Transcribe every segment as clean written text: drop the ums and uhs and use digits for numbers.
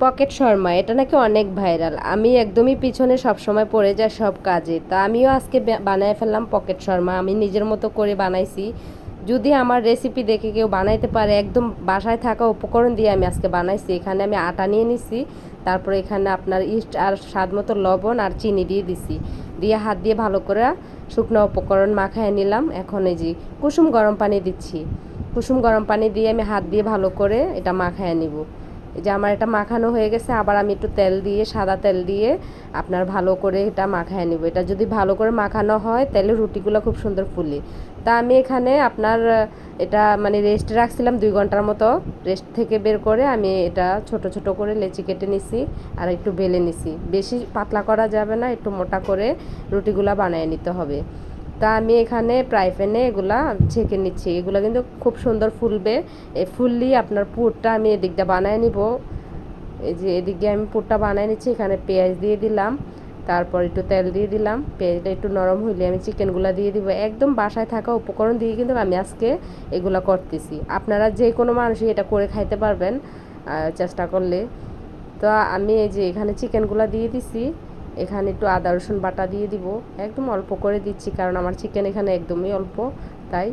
Pocket Sharma এটা নাকি অনেক ভাইরাল। আমি একদমই পিছনে সবসময় পড়ে যায় সব কাজে। তা আমিও আজকে বানায় ফেললাম পকেট শর্মা। আমি নিজের মতো করে বানাইছি। যদি আমার রেসিপি দেখে কেউ বানাইতে পারে, একদম বাসায় থাকা উপকরণ দিয়ে আমি আজকে বানাইছি। এখানে আমি আটা নিয়ে নিছি, তারপরে এখানে আপনার ইস্ট আর স্বাদ মতো লবণ আর চিনি দিয়ে দিছি, দিয়ে হাত দিয়ে ভালো করে শুকনো উপকরণ মাখায় নিলাম। এখন এই যে কুসুম গরম পানি দিচ্ছি, কুসুম গরম পানি দিয়ে আমি হাত দিয়ে ভালো করে এটা মাখায় নিব। এই যে আমার এটা মাখানো হয়ে গেছে, আবার আমি একটু তেল দিয়ে, সাদা তেল দিয়ে আপনার ভালো করে এটা মাখায় নিব। এটা যদি ভালো করে মাখানো হয় তাহলে রুটিগুলো খুব সুন্দর ফুলে। তা আমি এখানে আপনার এটা মানে রেস্টে রাখছিলাম 2 ঘন্টার মতো। রেস্ট থেকে বের করে আমি এটা ছোট ছোট করে লেচি কেটে নিছি আর একটু বেলে নিছি। বেশি পাতলা করা যাবে না, একটু মোটা করে রুটিগুলা বানিয়ে নিতে হবে। তা আমি এখানে ফ্রাই প্যানে এগুলা ছেঁকে নিচ্ছি। এগুলো কিন্তু খুব সুন্দর ফুলবে। এই ফুললি আপনার পুরটা আমি এদিকটা বানায় নিব। এই যে এদিকে আমি পুরটা বানায় নিচ্ছি। এখানে পেঁয়াজ দিয়ে দিলাম, তারপর একটু তেল দিয়ে দিলাম। পেঁয়াজটা একটু নরম হইলে আমি চিকেনগুলো দিয়ে দিব। একদম বাসায় থাকা উপকরণ দিয়ে কিন্তু আমি আজকে এগুলো করতেছি। আপনারা যে কোনো মানুষই এটা করে খাইতে পারবেন চেষ্টা করলে। তো আমি এই যে এখানে চিকেনগুলো দিয়ে দিছি। এখানে একটু আদা রসুন বাটা দিয়ে দিব, একদম অল্প করে দিচ্ছি কারণ আমার চিকেন এখানে একদমই অল্প। তাই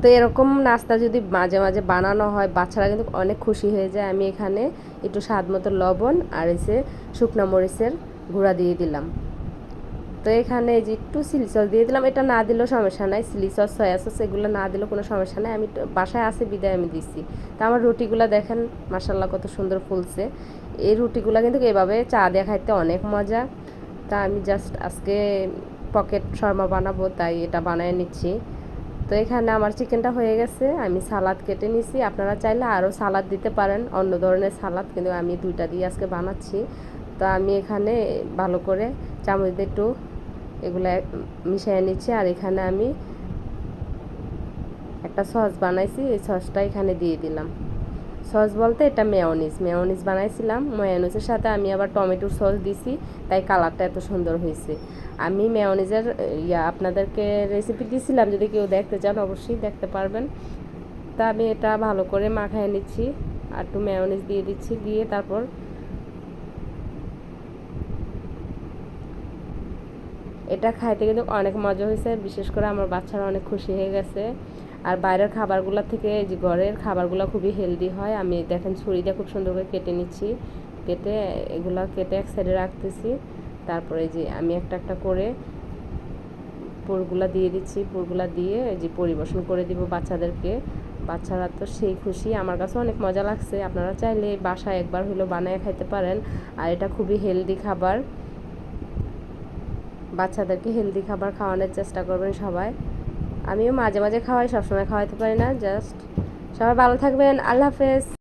তো এরকম নাস্তা যদি মাঝে মাঝে বানানো হয়, বাচ্চারা কিন্তু অনেক খুশি হয়ে যায়। আমি এখানে একটু স্বাদ মতো লবণ আর এসে শুকনো মরিচের গুঁড়া দিয়ে দিলাম। তো এখানে যে একটু চিলি সস দিয়ে দিলাম। এটা না দিলেও সমস্যা নাই, চিলি সস, সয়া সস এগুলো না দিলেও কোনো সমস্যা নাই। আমি বাসায় আছে বিদায় আমি দিচ্ছি। তা আমার রুটিগুলো দেখেন মাশাল্লাহ কত সুন্দর ফুলছে। এই রুটিগুলো কিন্তু এভাবে চা দিয়ে খাইতে অনেক মজা। তা আমি জাস্ট আজকে পকেট শর্মা বানাবো, তাই এটা বানিয়ে নিচ্ছি। তো এখানে আমার চিকেনটা হয়ে গেছে, আমি সালাদ কেটে নিছি। আপনারা চাইলে আরও সালাদ দিতে পারেন, অন্য ধরনের সালাদ, কিন্তু আমি 2টা দিয়ে আজকে বানাচ্ছি। তো আমি এখানে ভালো করে চামচ দিয়ে একটু এগুলা মিশিয়ে নিচ্ছি। আর এখানে আমি একটা সস বানাইছি, এই সসটা এখানে দিয়ে দিলাম। সস বলতে এটা মেয়োনিজ বানাইছিলাম। মেয়োনিজের সাথে আমি আবার টমেটোর সস দিছি, তাই কালারটা এত সুন্দর হয়েছে। আমি মেয়োনিজের আপনাদেরকে রেসিপি দিয়েছিলাম, যদি কেউ দেখতে চান অবশ্যই দেখতে পারবেন। তা আমি এটা ভালো করে মাখায় নিচ্ছি আর একটু মেয়োনিজ দিয়ে দিচ্ছি, দিয়ে তারপর এটা খাইতে কিন্তু অনেক মজা হয়েছে। বিশেষ করে আমার বাচ্চারা অনেক খুশি হয়ে গেছে। আর বাইরের খাবারগুলো থেকে যে ঘরের খাবারগুলো খুবই হেলদি হয়। আমি দেখেন ছুরি দিয়ে খুব সুন্দর করে কেটে নিচ্ছি, কেটে এগুলো কেটে এক সাইডে রাখতেছি। তারপরে যে আমি একটা একটা করে পুরগুলা দিয়ে দিচ্ছি, পুরগুলা দিয়ে যে পরিবেশন করে দিব বাচ্চাদেরকে। বাচ্চারা তো সেই খুশি, আমার কাছে অনেক মজা লাগছে। আপনারা চাইলে বাসায় একবার হলেও বানিয়ে খাইতে পারেন। আর এটা খুবই হেলদি খাবার, বাচ্চাদেরকে হেলদি খাবার খাওয়ানোর চেষ্টা করবেন সবাই। আমিও মাঝে মাঝে খাওয়াই, সবসময় খাওয়াইতে পারি না। জাস্ট সবাই ভালো থাকবেন, আল্লাহ হাফেজ।